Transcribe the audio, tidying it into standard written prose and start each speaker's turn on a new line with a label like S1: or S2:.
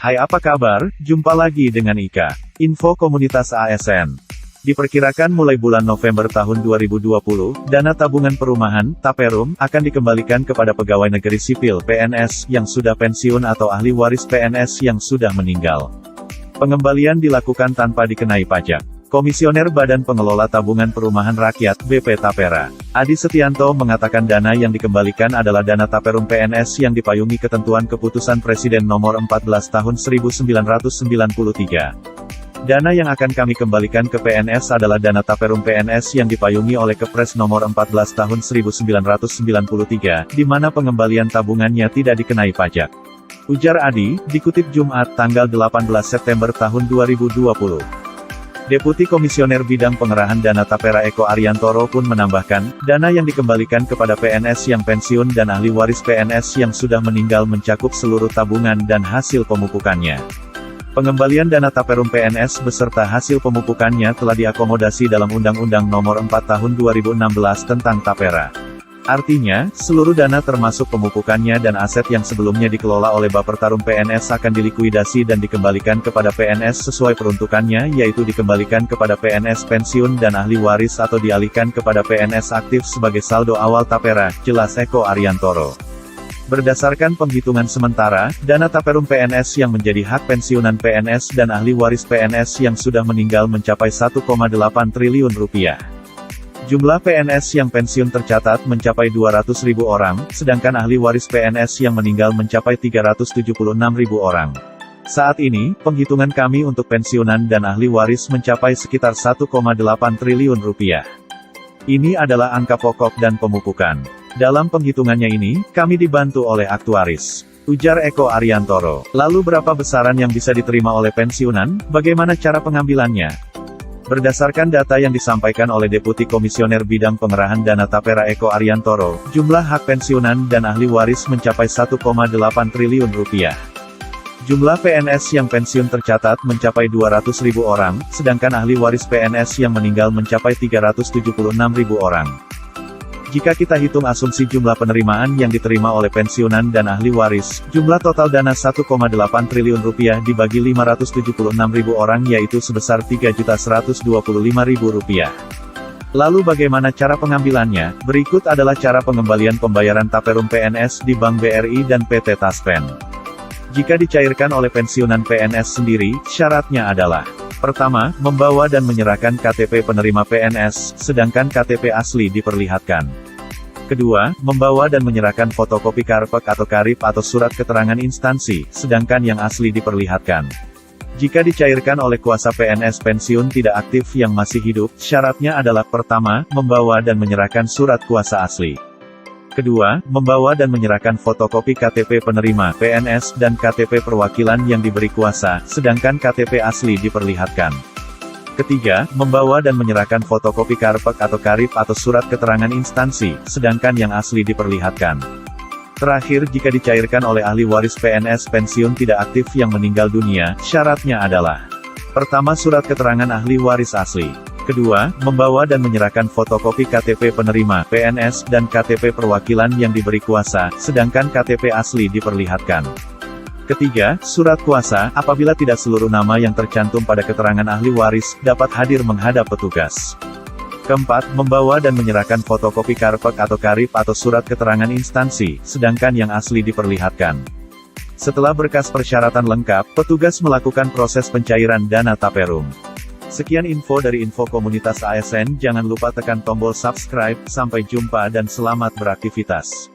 S1: Hai, apa kabar? Jumpa lagi dengan Ika. Info Komunitas ASN. Diperkirakan mulai bulan November tahun 2020, dana tabungan perumahan, Taperum, akan dikembalikan kepada pegawai negeri sipil (PNS) yang sudah pensiun atau ahli waris PNS yang sudah meninggal. Pengembalian dilakukan tanpa dikenai pajak. Komisioner Badan Pengelola Tabungan Perumahan Rakyat (BP Tapera), Adi Setianto mengatakan dana yang dikembalikan adalah dana Taperum PNS yang dipayungi ketentuan Keputusan Presiden Nomor 14 Tahun 1993. Dana yang akan kami kembalikan ke PNS adalah dana Taperum PNS yang dipayungi oleh Kepres Nomor 14 Tahun 1993, di mana pengembalian tabungannya tidak dikenai pajak. Ujar Adi, dikutip Jumat, tanggal 18 September tahun 2020. Deputi Komisioner Bidang Pengerahan Dana Tapera Eko Ariantoro pun menambahkan, dana yang dikembalikan kepada PNS yang pensiun dan ahli waris PNS yang sudah meninggal mencakup seluruh tabungan dan hasil pemupukannya. Pengembalian dana Taperum PNS beserta hasil pemupukannya telah diakomodasi dalam Undang-Undang Nomor 4 Tahun 2016 tentang Tapera. Artinya, seluruh dana termasuk pemupukannya dan aset yang sebelumnya dikelola oleh Bappertarum PNS akan dilikuidasi dan dikembalikan kepada PNS sesuai peruntukannya, yaitu dikembalikan kepada PNS pensiun dan ahli waris atau dialihkan kepada PNS aktif sebagai saldo awal Tapera, jelas Eko Ariantoro. Berdasarkan penghitungan sementara, dana Taperum PNS yang menjadi hak pensiunan PNS dan ahli waris PNS yang sudah meninggal mencapai 1,8 triliun rupiah. Jumlah PNS yang pensiun tercatat mencapai 200.000 orang, sedangkan ahli waris PNS yang meninggal mencapai 376.000 orang. Saat ini, penghitungan kami untuk pensiunan dan ahli waris mencapai sekitar 1,8 triliun rupiah. Ini adalah angka pokok dan pemupukan. Dalam penghitungannya ini, kami dibantu oleh aktuaris. Ujar Eko Ariantoro. Lalu berapa besaran yang bisa diterima oleh pensiunan? Bagaimana cara pengambilannya? Berdasarkan data yang disampaikan oleh Deputi Komisioner Bidang Pengerahan Dana Tapera Eko Ariantoro, jumlah hak pensiunan dan ahli waris mencapai 1,8 triliun rupiah. Jumlah PNS yang pensiun tercatat mencapai 200.000 orang, sedangkan ahli waris PNS yang meninggal mencapai 376.000 orang. Jika kita hitung asumsi jumlah penerimaan yang diterima oleh pensiunan dan ahli waris, jumlah total dana 1,8 triliun rupiah dibagi 576.000 orang yaitu sebesar Rp3.125.000. Lalu bagaimana cara pengambilannya? Berikut adalah cara pengembalian pembayaran Taperum PNS di Bank BRI dan PT Taspen. Jika dicairkan oleh pensiunan PNS sendiri, syaratnya adalah: pertama, membawa dan menyerahkan KTP penerima PNS, sedangkan KTP asli diperlihatkan. Kedua, membawa dan menyerahkan fotokopi karpet atau karip atau surat keterangan instansi, sedangkan yang asli diperlihatkan. Jika dicairkan oleh kuasa PNS pensiun tidak aktif yang masih hidup, syaratnya adalah: pertama, membawa dan menyerahkan surat kuasa asli. Kedua, membawa dan menyerahkan fotokopi KTP penerima PNS dan KTP perwakilan yang diberi kuasa, sedangkan KTP asli diperlihatkan. Ketiga, membawa dan menyerahkan fotokopi karpet atau karip atau surat keterangan instansi, sedangkan yang asli diperlihatkan. Terakhir, jika dicairkan oleh ahli waris PNS pensiun tidak aktif yang meninggal dunia, syaratnya adalah: pertama, surat keterangan ahli waris asli. Kedua, membawa dan menyerahkan fotokopi KTP penerima PNS dan KTP perwakilan yang diberi kuasa, sedangkan KTP asli diperlihatkan. Ketiga, surat kuasa, apabila tidak seluruh nama yang tercantum pada keterangan ahli waris, dapat hadir menghadap petugas. Keempat, membawa dan menyerahkan fotokopi karpet atau karip atau surat keterangan instansi, sedangkan yang asli diperlihatkan. Setelah berkas persyaratan lengkap, petugas melakukan proses pencairan dana Taperum. Sekian info dari Info Komunitas ASN, jangan lupa tekan tombol subscribe, sampai jumpa dan selamat beraktivitas.